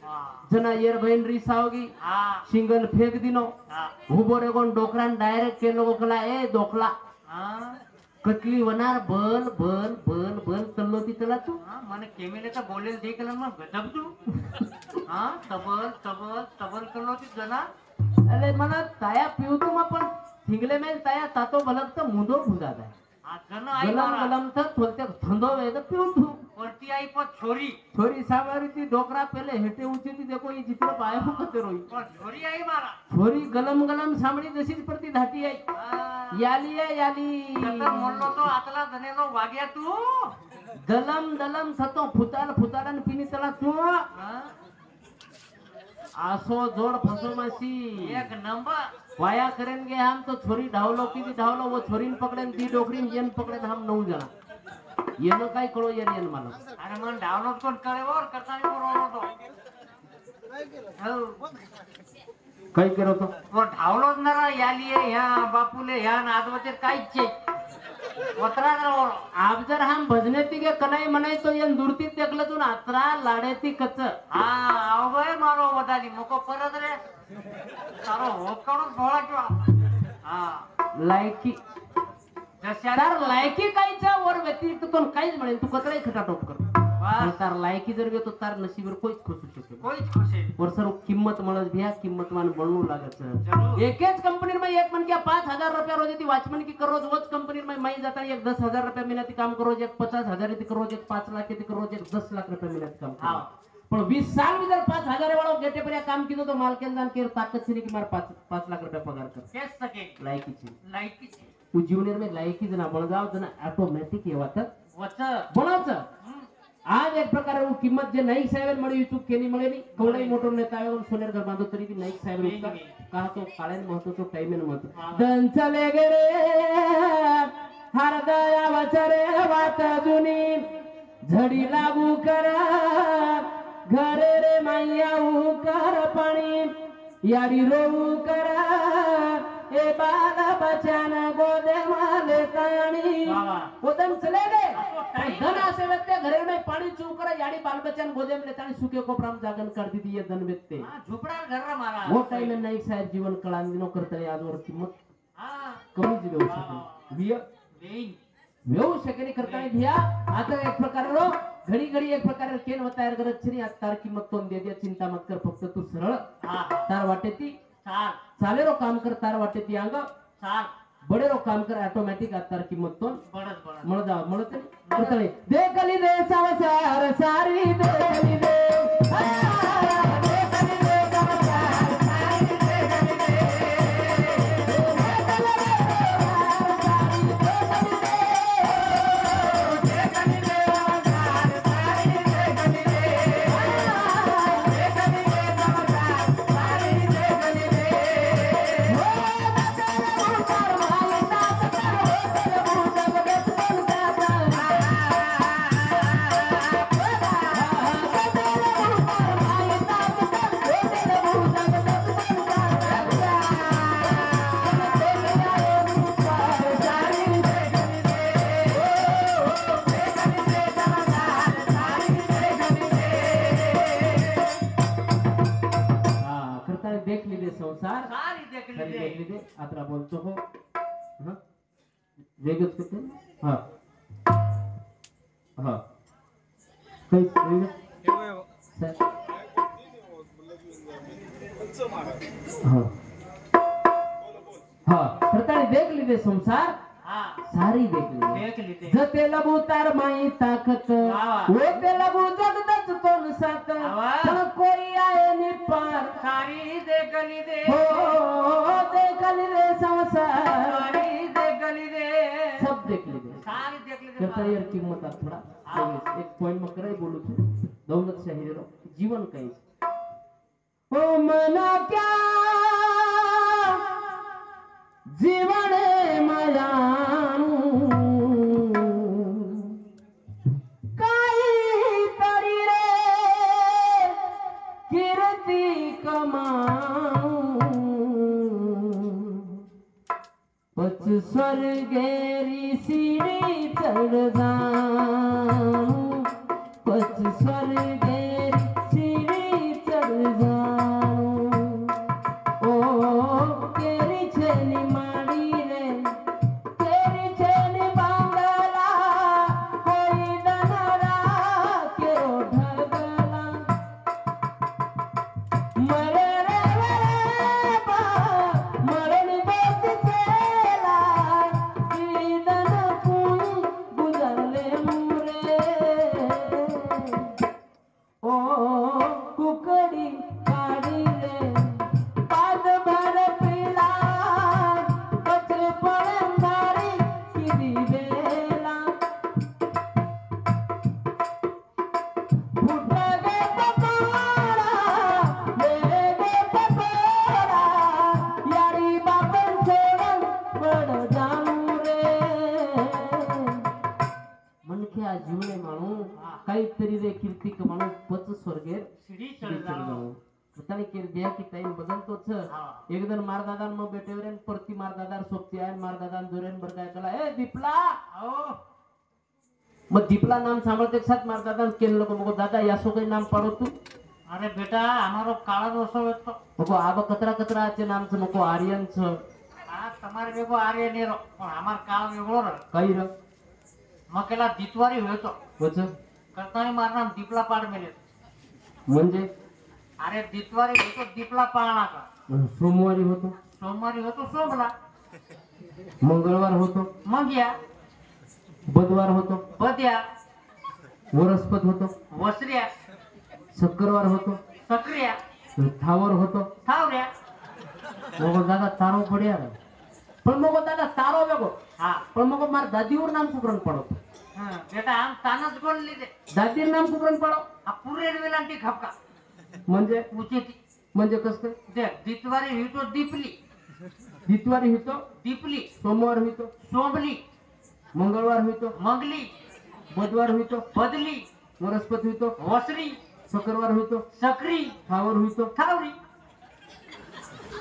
हाँ जना यार बहन रीस आओगी हाँ सिंगल फेंक दिनो हाँ हुबो रे कोण डोकरान डायरेक्ट के लोगो कला ए दोकला हाँ कटली वनार बल बल बल बल तल्लो ती तला तू हाँ मैंने केमेले का बोले देख लन मैं गजब तू हाँ तबल तबल तबल कर लो ती जना अरे मना ताया पिऊ तू पण थिंगले मेल ताया तातो भलक तर मुदो भुदा जाय हाँ जना आई गलम मारा गलम तर थोलते थंदो वे तर पिऊ तू पलटी आई पर छोरी छोरी सावारी ती डोकरा पहले हेटे ऊंची थी देखो ये जितना पाया हो कते रोई पर छोरी आई मारा छोरी गलम गलम सामड़ी जशीच पडती धाटी आई हाँ याली आहे याली जतर म्हणलो तो आतला धनेलो वाग्या तू दलम दलम थतो फुताल फुतालन पिनी तला तू हाँ आसो जोड़ फसो मासी एक नंबर वाया करेंगे हम तो छोरी ढावलो की भी ढावलो वो छोरीन पकड़ेन दी डोकरीन येन पकड़ेन हम 9 जना येन काय कळो येन मालक अरे मन डाउनलोड कोण करे वर करता नाही वर तो काय करो तो वर डाउनलोड नरा याली ह्या बापूले ह्या नादवचे काहीच चे वतरा वर आप जर हम भजने तिगे कनाई मनाई तो येन दूरती देखलं तू नात्रा लाडेती कच हा अवय मारो वदाली मको परत रे तारो होकडून भोळा किंवा हा लायकी जशा तार लायकी कायच्या वर व्यतिरिक्त तो काहीच म्हणेन तू कतराई खटाटोप कर बस तार लायकी जर तो तार नसीबर कोईच खुसू शकेल कोईच खुशी और सर किंमत मळस भ्या किंमत मान बनू लागत जरूर एकेच कंपनी में एक मन क्या 5,000 रुपया रोज यदि वॉचमैन की करो रोज कंपनी में मैं जाता एक 10,000 रुपया मिलती काम करो एक 50,000 यदि करो एक 5 लाख यदि करो एक 10 लाख रुपया मिलती काम हाँ पण 20 साल में जर 5,000 वालों गेटे पर काम की तो मालकिन जान के ताकत से नहीं कि मार 5 लाख रुपया पगार कर केस सके लायकी ची लाईकी तू जीवनेर में लायकी जना बन जाओ जना ऑटोमेटिक ये वात वच बनाच आज एक प्रकार वो किंमत जे नाईक साहेब मळी चूक केली मळे नाही कवडाई मोटर नेता आहे सोनेर घर बांधो तरी ती नाईक साहेब होता का तो काळेन महत्व तो टाइमेन महत्व दन चले गेरे हरदया वचरे वात जुनी झडी लागू कर घरे रे मैया कर पाणी यारी रोऊ कर ए बाल बचन गोदे माले ताणी उदम चले गए धन आसे व्यक्ति घरे में पानी चू कर याडी बाल बचन गोदे में लेताणी सुके कोपराम जागन कर दी थी ये धन व्यक्ति हा झोपडा घर मारा वो टाइम में नाईक साहेब जीवन कळांदिनो करतले आजवर किंमत हा कमी जी देऊ शकते बिया वेईन वेऊ शकेनी करतानी भिया आता एक प्रकार रो घडी घडी एक प्रकार केन तयार करत छनी आज तार किंमत कोण दे दे चिंता मत कर फक्त तू सरळ हा तार वाटे ती चाल चाले रो काम कर तार वाटे ती अंग चाल बड़े रो काम कर ऑटोमेटिक तार किंमत तो बडस बडस मळ जा मळत करतले देखली दे संसार सारी देखली दे देखली दे संसार सारी देखली दे बोलतो हो हा वेगच करते हा हा काही वेगळं? सर. हा हा प्रताड़ी देख लीजिए संसार हा सारी देख लीजिए देख लीजिए. जते लबू तार माई ताकत वाह. वो ते लबू जगदच तोन सात वाह. पण कोई आए नि पार सारी देख लीजिए. हो देख लीजिए संसार सारी देख लीजिए. सब देख लीजिए सारी देख लीजिए. करता यार किंमत आप थोड़ा हाँ. एक पॉइंट में करे बोलू छू दौलत से हीरो जीवन कहीं ओ मना क्या जीवन मायानु काही तरी रे कीर्ती कमाऊ पच स्वर्गेरी सीढ़ी चढ़ जाऊं पच स्वर्गेरी सीढ़ी चढ़ जाऊं ओ केरी छेनी माड़ी रे केरी छेनी बांगला कोई दनरा केरो ढगला मरे रे मरे बा मरण बस सेला सीदन कुई गुजरले मुरे ओ कुकड़ी काड़ी रे पाद भर पीला बचरे पड़ंदारी सीधी बेला फुट गे पकोड़ा ले गे पकोड़ा यारी बापन छोड़न बड़ जाऊं रे मनखे आ जीवने माणू काहीतरी रे कीर्ती कमाणू पच स्वर्गेर सीढ़ी चढ़ चढ़ जाओ. जाऊं पतानी केर बिया की टाइम बदलतो छ हाँ. एक दिन मार दादान मग बेटेवरेन परती मार दादार सोबती आहे मार दादान जोरेन बर काय कला ए दीपला आओ. मग दीपला नाम सांभळते एक साथ मार दादान केन लोक मग दादा यासो काही नाम पाडो तू अरे बेटा हमारो काळा दोषो હતો. मग आबा कतरा कतरा છે નામ છે મકો આર્યન છે આ તમારે ભેગો આર્ય નેરો પણ અમાર કાળ વેગળો રે. કઈ ર મકેલા દીતવારી હોતો વચ કરતાની માર નામ દીપલા પાડ મેલે. म्हणजे अरे દીતવારી હોતો દીપલા પાળણા का. सोमवारी होतो सोमवारी होतो सोमला. मंगळवार होतो मंग्या बुधवार होतो बद्या वरस्पत होतो वसऱ्या शुक्रवार होतो सक्रिया थावर होतो थावऱ्या. मग दादा तारो પડ્યા રે પણ મગો દાદા તારો વેગો हा પણ મગો માર દાદીઓર નામ કુકરણ પડો हं, बेटा आम तानच गोल लिहिले. दादीर नाम कुकरण पडो हा पुरेड वेलांटी खपका म्हणजे उचेती म्हणजे कसं काय दे દીતવારી हितो दीपली दितवारी होतो दीपली सोमवार होतो सोमली मंगळवार होतो मंगली बुधवार होतो बदली वरस्पत होतो वसरी शुक्रवार होतो सक्री थावर होतो थावरी.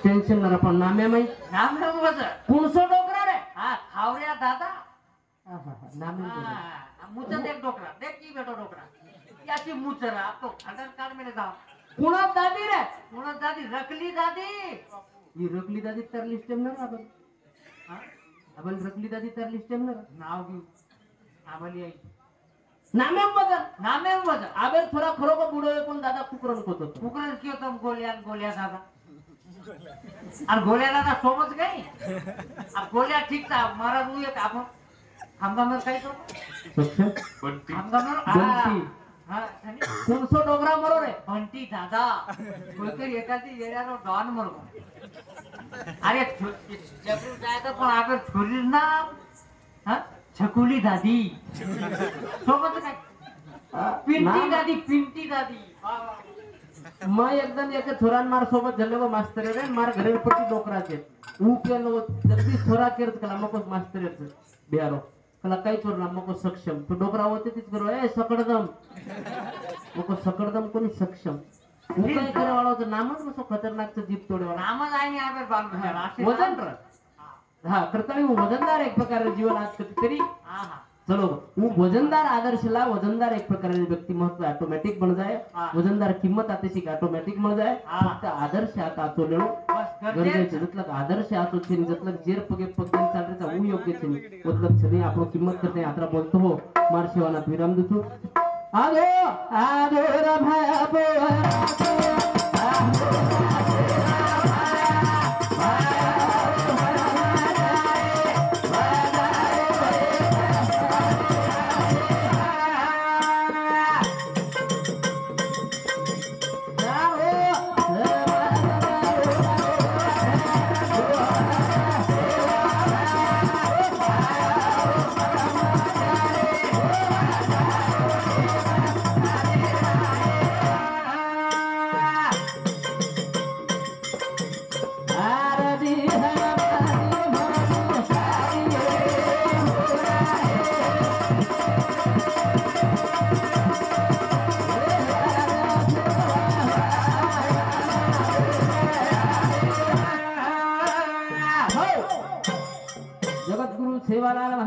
टेन्शन नरा पण नाम्या माई नाम नाम वज कुणसो डोकरा रे हा थावऱ्या दादा. नामे हा मुचत एक डोकरा देख की बेटो डोकरा याची मुचरा तो खंडन काढ मेले जा. कुणा दादी रे कोणा दादी रकली दादी. ही रकली दादी तरली स्टेम ना आपण हा? आपण रकली दादी तरली स्टेम ना नाव घेऊ आम्हाला आई नामे बदल नामे वज आबेर थोडा खरो को बुडो कोण दादा कुकरण कोत होतो उकरण कियो तम गोल्या गोल्या दादा. और गोल्या दादा सोबत गई अब गोल्या ठीक था मारा रू एक आपण हमगामर काही तो सक्षम बंटी हमगामर बंटी. हा आणि कुणसो डोकरा मरो रे बंटी दादा कोणतरी एखादी येण्यावर डॉन मरगो. अरे जबरू जायचं पण आपण छोरी ना हा छकुली दादी सोबत काय पिंटी दादी पिंटी दादी. वा, वा. मैं एकदम एक छोरान मार सोबत झले वो मास्तर रे मार घरे पटी डोकरा छे ऊ के लो जल्दी छोरा केर कला मको मास्तर रे बिहारो कला काही छोर ना मको सक्षम तो डोकरा होते तीच करो ए सकड़दम मको सकड़दम कोणी सक्षम ऊ काय करे वाळो तो नामच मसो खतरनाक तो जीप तोडे वाळा नामच आहे आणि आपण बाल वजन रे हा करताळी वजनदार एक प्रकार जीवन आज कधीतरी हा हा चलो वो वजनदार आदर्श ला वजनदार एक प्रकारचे व्यक्तिमत्व ऑटोमॅटिक बन जाय हा. वजनदार किंमत आते शिक ऑटोमॅटिक मिळ जाय हा. फक्त आदर्श आता चोलेणो बस गरजेचे गरजेचं जतलक आदर्श आतो छे जतलक जेर पगे पगे चालरेचा उ योग्य छे मतलब छने आपलो किंमत करते यात्रा बोलतो हो मार शिवाना विराम देतो आगो आगो रा भाया बो जगद्गुरु सेवालाल